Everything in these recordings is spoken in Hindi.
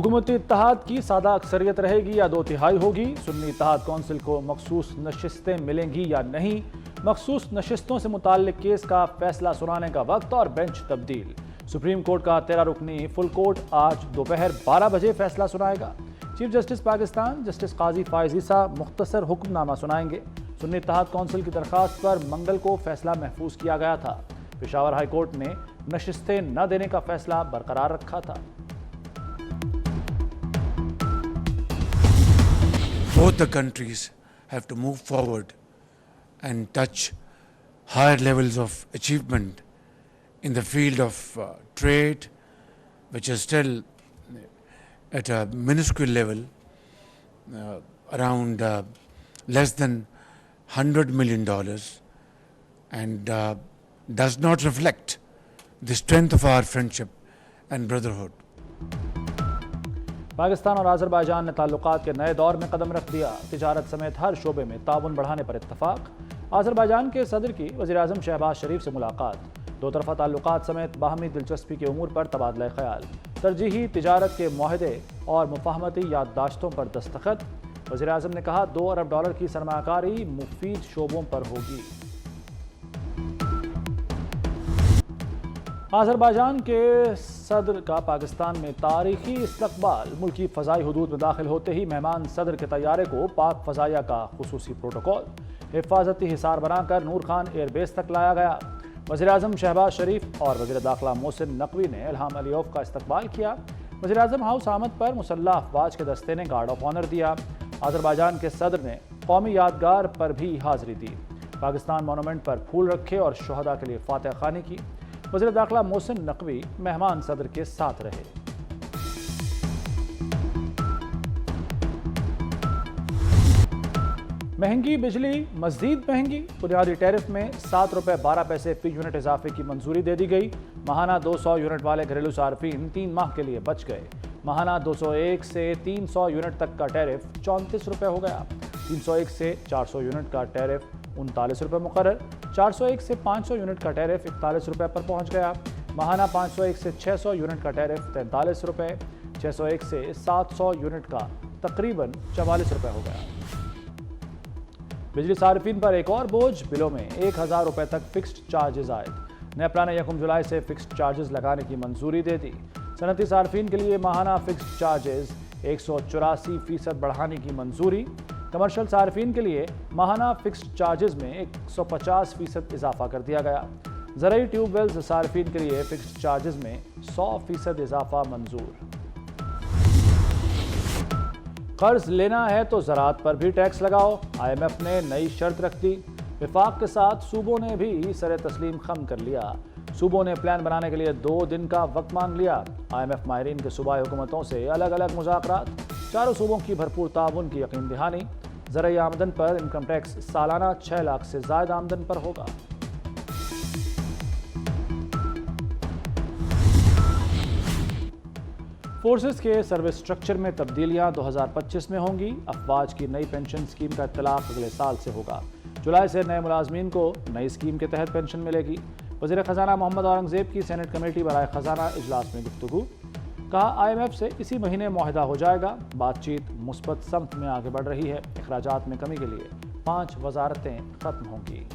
हुकूमती इत्तेहाद की सादा अक्सरियत रहेगी या 2/3 होगी। सुन्नी इत्तेहाद कौंसिल को मखसूस नशिस्तें मिलेंगी या नहीं। मखसूस नशिस्तों से मुताल्लिक केस का फैसला सुनाने का वक्त और बेंच तब्दील। सुप्रीम कोर्ट का 13 रुकनी फुल कोर्ट आज दोपहर 12 बजे फैसला सुनाएगा। चीफ जस्टिस पाकिस्तान जस्टिस काजी फायज ईसा मुख्तसर हुक्मनामा सुनाएंगे। सुन्नी इत्तेहाद कौंसिल की दरखास्त पर मंगल को फैसला महफूज किया गया था। पेशावर हाई कोर्ट ने नशिस्तें न देने का फैसला बरकरार रखा था। Both the countries have to move forward and touch higher levels of achievement in the field of trade, which is still at a minuscule level, around less than $100 million, and does not reflect the strength of our friendship and brotherhood. Pakistan और अज़रबैजान ने ताल्लुकात के नए दौर में कदम रख दिया। तिजारत समेत हर शोबे में ताउन बढ़ाने पर इत्तफाक। अज़रबैजान के सदर की वज़ीर-ए-आज़म शहबाज शरीफ से मुलाकात। दो तरफ़ा ताल्लुकात समेत बाहमी दिलचस्पी के उमूर पर तबादला ख्याल। तरजीही तिजारत के मुआहदे और मुफाहमती याददाश्तों पर दस्तखत। वज़ीर-ए-आज़म ने कहा $2 अरब की सरमाकारी मुफीद शोबों पर होगी। अज़रबैजान के सदर का पाकिस्तान में तारीखी इस्तकबाल। मुल्की फ़ज़ाई हदूद में दाखिल होते ही मेहमान सदर के तैयारे को पाक फ़ज़ाइया का खुसूसी प्रोटोकॉल। हिफाजती हिसार बनाकर नूर खान एयरबेस तक लाया गया। वज़ीर-ए-आज़म शहबाज शरीफ और वज़ीर दाखिला मोहसिन नकवी ने इल्हाम अलीयौफ का इस्तकबाल किया। वज़ीर-ए-आज़म हाउस आमद पर मुसल्लह अफवाज के दस्ते ने गार्ड ऑफ ऑनर दिया। अज़रबैजान के सदर ने कौमी यादगार पर भी हाज़िरी दी। पाकिस्तान मोनूमेंट पर फूल रखे और शहदा के लिए फातह खानी की। वज़ीर दाखिला मोहसिन नकवी मेहमान सदर के साथ रहे। महंगी बिजली मज़ीद महंगी। बुनियादी टैरिफ में ₹7.12 फी यूनिट इजाफे की मंजूरी दे दी गई। माहाना 200 यूनिट वाले घरेलू सार्फिन 3 माह के लिए बच गए। माहाना 201 से 300 यूनिट तक का टैरिफ ₹34 हो गया। 301 से 400 यूनिट का टैरिफ ₹39 मुकर्रर। 401 से 500 यूनिट का टैरिफ ₹41 पर पहुंच गया। माहाना 501 से 600 यूनिट का टैरिफ ₹43। 601 से 700 यूनिट का तकरीबन ₹44 हो गया। बिजली सार्फिन पर एक और बोझ। बिलों में ₹1000 तक फिक्स्ड चार्जेस आए। नए प्लान 1 जुलाई से फिक्स्ड चार्जेस लगाने की मंजूरी दे दी। सनती सार्फिन के लिए माहाना फिक्स्ड चार्जेस 184% बढ़ाने की मंजूरी। कमर्शियल सार्फिन के लिए माहाना फिक्स्ड चार्जेस में 150% इजाफा कर दिया गया। ज़रई ट्यूबवेल्स सार्फिन के लिए फिक्स्ड चार्जेस में 100% इजाफा मंजूर। कर्ज लेना है तो ज़राअत पर भी टैक्स लगाओ। IMF ने नई शर्त रख दी। विफाक के साथ सूबों ने भी सरे तस्लीम खम कर लिया। सूबों ने प्लान बनाने के लिए 2 दिन का वक्त मांग लिया। IMF माहिरीन के सूबाई हुकूमतों से अलग अलग मुज़ाकरात। चारों सूबों की भरपूर ताउन की यकीन दहानी। ज़रई आमदन पर इनकम टैक्स सालाना 6 लाख से ज़ायद आमदन पर होगा। फोर्सेस के सर्विस स्ट्रक्चर में तब्दीलियां 2025 में होंगी। अफवाज की नई पेंशन स्कीम का इत्तलाक़ अगले साल से होगा। जुलाई से नए मुलाजमीन को नई स्कीम के तहत पेंशन मिलेगी। वज़ीर ख़जाना मोहम्मद औरंगज़ेब की सेनेट कमेटी बराए ख़जाना इजलास में गुफ्तगू। कहा IMF से इसी महीने मुआहदा हो जाएगा। बातचीत मुस्बत समत में आगे बढ़ रही है। अखराजात में कमी के लिए 5 वजारतें खत्म होंगी।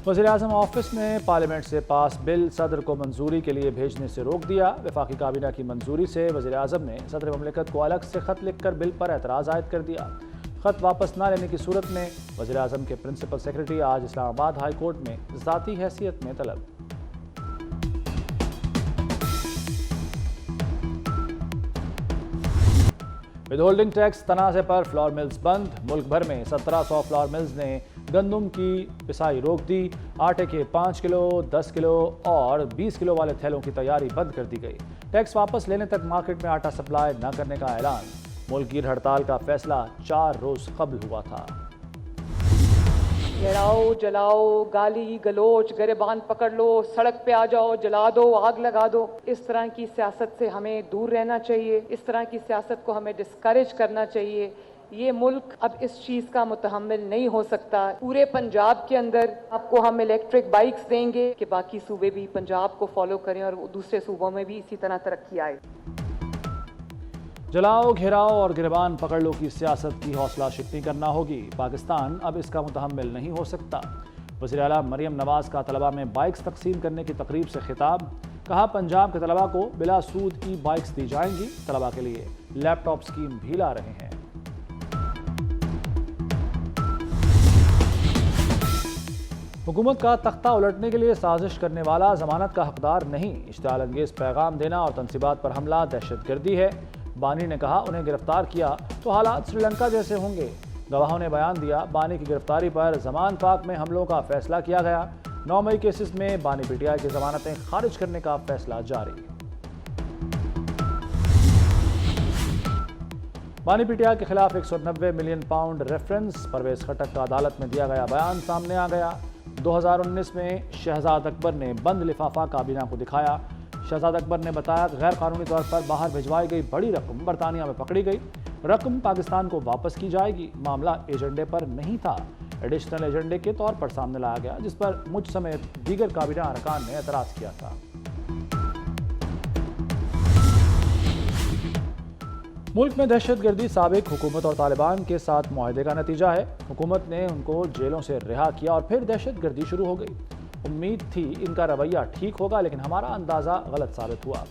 वज़ीर-ए-आज़म ऑफिस ने पार्लियामेंट से पास बिल सदर को मंजूरी के लिए भेजने से रोक दिया। वफाकी काबीना की मंजूरी से वज़ीर-ए-आज़म ने सदर ममलिकत को अलग से ख़त लिखकर बिल पर एतराज़ आयद कर दिया। ख़त वापस न लेने की सूरत में वज़ीर-ए-आज़म के प्रिंसिपल सेक्रेटरी आज इस्लामाबाद हाई कोर्ट में ज़ाती हैसियत में तलब। विद होल्डिंग टैक्स तनाज़े पर फ्लोर मिल्स बंद। मुल्क भर में 1700 फ्लोर मिल्स ने गंदम की पिसाई रोक दी। आटे के 5 किलो, 10 किलो और 20 किलो वाले थैलों की तैयारी बंद कर दी गई। टैक्स वापस लेने तक मार्केट में आटा सप्लाई न करने का ऐलान। मुल्की हड़ताल का फैसला 4 रोज कबल हुआ था। लड़ाओ, जलाओ, गाली गलोच, गिरबान पकड़ लो, सड़क पे आ जाओ, जला दो, आग लगा दो, इस तरह की सियासत से हमें दूर रहना चाहिए। इस तरह की सियासत को हमें डिस्करेज करना चाहिए। ये मुल्क अब इस चीज का मुतहम्मिल नहीं हो सकता। पूरे पंजाब के अंदर आपको हम इलेक्ट्रिक बाइक्स देंगे कि बाकी सूबे भी पंजाब को फॉलो करें और दूसरे सूबों में भी इसी तरह तरक्की आए। जलाओ, घेराव और गिरबान पकड़ लो की सियासत की हौसला शिकनी करना होगी। पाकिस्तान अब इसका मुतहम्मिल नहीं हो सकता। वज़ीर आला मरियम नवाज का तलबा में बाइक्स तकसीम करने की तकरीब से खिताब। कहा, पंजाब के तलबा को बिला सूद की बाइक्स दी जाएंगी। तलबा के लिए लैपटॉप स्कीम भी ला रहे हैं। हुकूमत का तख्ता उलटने के लिए साजिश करने वाला जमानत का हकदार नहीं। इश्तिआल अंगेज पैगाम देना और तनसीबात पर हमला दहशतगर्दी है। बानी ने कहा, उन्हें गिरफ्तार किया तो हालात श्रीलंका जैसे होंगे। गवाहों ने बयान दिया, बानी की गिरफ्तारी पर जमान पाक में हमलों का फैसला किया गया। 9 मई केसेस में बानी पीटीआई की जमानतें खारिज करने का फैसला जारी। बानी पीटीआई के खिलाफ 190 मिलियन पाउंड रेफरेंस। परवेज खटक का अदालत में दिया गया बयान सामने आ गया। 2019 में शहजाद अकबर ने बंद लिफाफा काबीना को दिखाया। शहजाद अकबर ने बताया कि गैर कानूनी तौर पर बाहर भिजवाई गई बड़ी रकम बरतानिया में पकड़ी गई। रकम पाकिस्तान को वापस की जाएगी। मामला एजेंडे पर नहीं था, एडिशनल एजेंडे के तौर पर सामने लाया गया, जिस पर मुझ समेत दीगर काबीना अरकान ने एतराज किया था। मुल्क में दहशतगर्दी साबिक हुकूमत और तालिबान के साथ मुआहदे का नतीजा है। हुकूमत ने उनको जेलों से रिहा किया और फिर दहशतगर्दी शुरू हो गई। उम्मीद थी इनका रवैया ठीक होगा, लेकिन हमारा अंदाज़ा गलत साबित हुआ।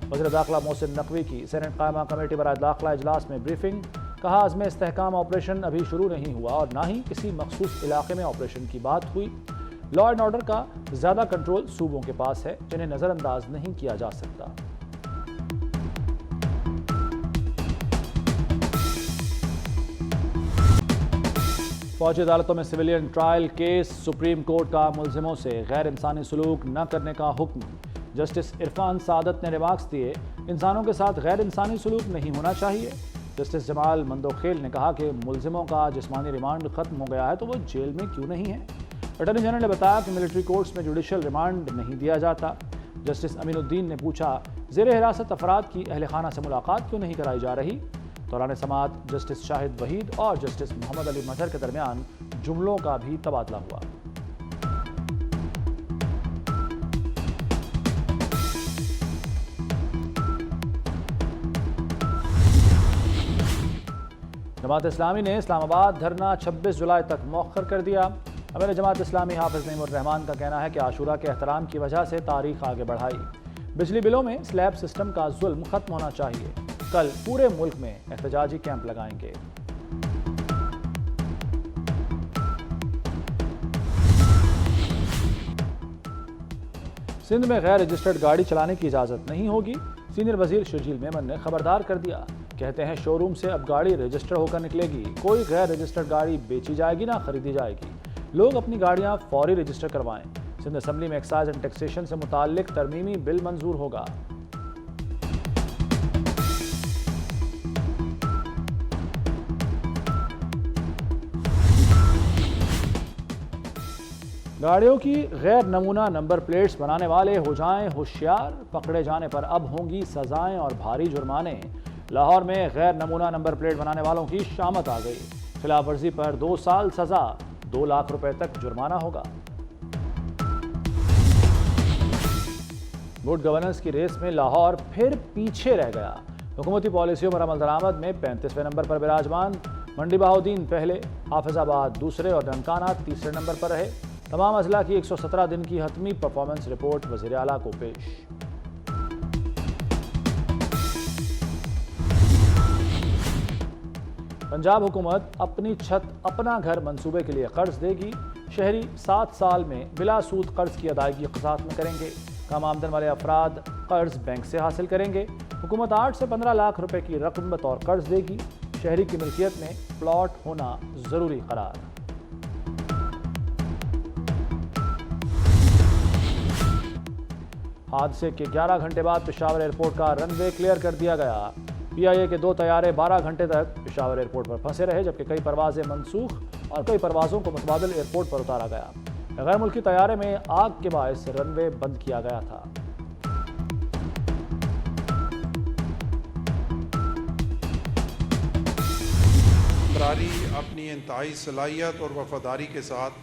वज़ीर दाखिला मोहसिन नकवी की सेनेट कायमा कमेटी बराए दाखिला इजलास में ब्रीफिंग। कहा, अज़्म इस्तेहकाम ऑपरेशन अभी शुरू नहीं हुआ और ना ही किसी मखसूस इलाके में ऑपरेशन की बात हुई। लॉ एंड ऑर्डर का ज़्यादा कंट्रोल सूबों के पास है, जिन्हें नज़रअंदाज नहीं किया जा सकता। फौजी अदालतों में civilian trial case. Supreme court का मुलजिमों से गैर इंसानी सलूक न करने का हुक्म। जस्टिस इरफान सादत ने रिमार्क्स दिए, इंसानों के साथ गैर इंसानी सलूक नहीं होना चाहिए। जस्टिस जमाल मंदोखेल ने कहा कि मुलजिमों का जिस्मानी रिमांड खत्म हो गया है तो वो जेल में क्यों नहीं है। अटॉर्नी जनरल ने बताया कि मिलिट्री कोर्ट्स में जुडिशल रिमांड नहीं दिया जाता। जस्टिस अमीनुद्दीन ने पूछा, ज़ेर हिरासत अफराद की अहल खाना से मुलाकात क्यों नहीं कराई जा रही। दौरान समाअत जस्टिस शाहिद वहीद और जस्टिस मोहम्मद अली मजहर के दरमियान जुमलों का भी तबादला हुआ। जमात इस्लामी ने इस्लामाबाद धरना 26 जुलाई तक मौखर कर दिया। अमीर जमात इस्लामी हाफिज नईमुर रहमान का कहना है कि आशूरा के एहतराम की वजह से तारीख आगे बढ़ाई। बिजली बिलों में स्लैब सिस्टम का जुल्म खत्म होना चाहिए। कल पूरे मुल्क में एहतजाजी कैंप लगाएंगे। सिंध में गैर रजिस्टर्ड गाड़ी चलाने की इजाजत नहीं होगी। सीनियर वजीर शर्जील मेमन ने खबरदार कर दिया। कहते हैं, शोरूम से अब गाड़ी रजिस्टर होकर निकलेगी। कोई गैर रजिस्टर्ड गाड़ी बेची जाएगी ना खरीदी जाएगी। लोग अपनी गाड़ियां फौरी रजिस्टर करवाएं। सिंध असेंबली में एक्साइज एंड टैक्सेशन से मुताल्लिक तरमीमी बिल मंजूर होगा। गाड़ियों की गैर नमूना नंबर प्लेट्स बनाने वाले हो जाएं होशियार। पकड़े जाने पर अब होंगी सजाएं और भारी जुर्माने। लाहौर में गैर नमूना नंबर प्लेट बनाने वालों की शामत आ गई। खिलाफ वर्जी पर 2 साल सजा, 2 लाख रुपए तक जुर्माना होगा। गुड गवर्नेंस की रेस में लाहौर फिर पीछे रह गया। हुकूमती पॉलिसियों पर अमल दरामद में 35वें नंबर पर विराजमान। मंडी बहाउद्दीन पहले, हाफिजाबाद दूसरे और ननकाना तीसरे नंबर पर रहे। तमाम अजला की 117 दिन की हतमी परफॉर्मेंस रिपोर्ट वज़ीर आला को पेश। पंजाब हुकूमत अपनी छत अपना घर मंसूबे के लिए कर्ज देगी। शहरी 7 साल में बिला सूद कर्ज की अदायगी क़िसात में करेंगे। कम आमदन वाले अफराद कर्ज बैंक से हासिल करेंगे। हुकूमत 8 से 15 लाख रुपए की रकम बतौर कर्ज देगी। शहरी की मिल्कियत में प्लॉट होना जरूरी करार। हादसे के 11 घंटे बाद पेशावर एयरपोर्ट का रनवे क्लियर कर दिया गया। पीआईए के 2 तैयारे 12 घंटे तक पेशावर एयरपोर्ट पर फंसे रहे, जबकि कई परवाजें मनसूख और कई परवाजों को मुतबादिल एयरपोर्ट पर उतारा गया। गैर मुल्की तैयारे में आग के बायस रनवे बंद किया गया था। ईमानदारी अपनी इंतहाई सलाहियत और वफादारी के साथ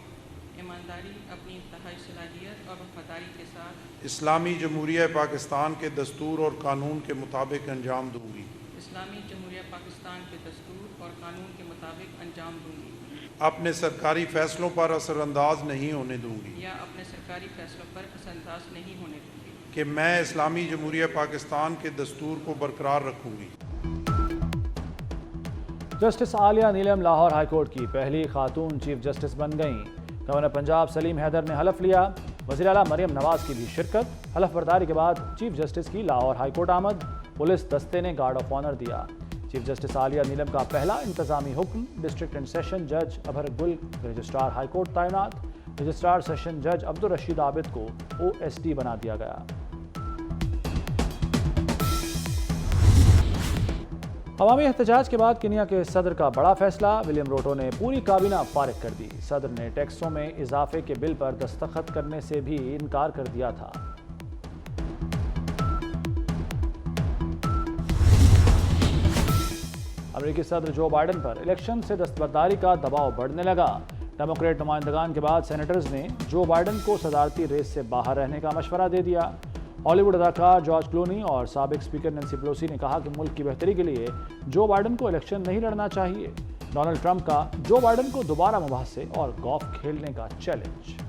ईमानदारी अपनी इंतहाई सलाहियत और वफादारी के साथ इस्लामी जमहूरिया पाकिस्तान के दस्तूर और कानून के मुताबिक अंजाम दूंगी। इस्लामी जमहूरिया पाकिस्तान के दस्तूर और कानून के मुताबिक अंजाम दूंगी। अपने सरकारी फैसलों पर असरअंदाज नहीं होने दूंगी या अपने सरकारी फैसलों पर असरअंदाज नहीं होने दूंगी कि मैं इस्लामी जमहूरिया पाकिस्तान के दस्तूर को बरकरार रखूंगी। जस्टिस आलिया नीलम लाहौर हाईकोर्ट की पहली खातून चीफ जस्टिस बन गईं। गवर्नर पंजाब सलीम हैदर ने हलफ लिया। वज़ीर आला मरियम नवाज की भी शिरकत। हलफ बर्दारी के बाद चीफ जस्टिस की लाहौर हाईकोर्ट आमद। पुलिस दस्ते ने गार्ड ऑफ ऑनर दिया। चीफ जस्टिस आलिया नीलम का पहला इंतजामी हुक्म। डिस्ट्रिक्ट एंड सेशन जज अभर गुल रजिस्ट्रार हाईकोर्ट तैनात। रजिस्ट्रार सेशन जज अब्दुल रशीद आबिद को OSD बना दिया गया। अवामी एहतजाज के बाद केन्या के सदर का बड़ा फैसला। विलियम रूटो ने पूरी काबीना फारिग कर दी। सदर ने टैक्सों में इजाफे के बिल पर दस्तखत करने से भी इनकार कर दिया था। अमेरिकी सदर जो बाइडन पर इलेक्शन से दस्तबरदारी का दबाव बढ़ने लगा। डेमोक्रेट नुमाइंदगान के बाद सेनेटर्स ने जो बाइडन को सदारती रेस से बाहर रहने का मशवरा दे दिया। हॉलीवुड अदाकार जॉर्ज क्लूनी और साबिक स्पीकर नैन्सी पेलोसी ने कहा कि मुल्क की बेहतरी के लिए जो बाइडन को इलेक्शन नहीं लड़ना चाहिए। डोनाल्ड ट्रंप का जो बाइडन को दोबारा मुबासे और गॉल्फ खेलने का चैलेंज।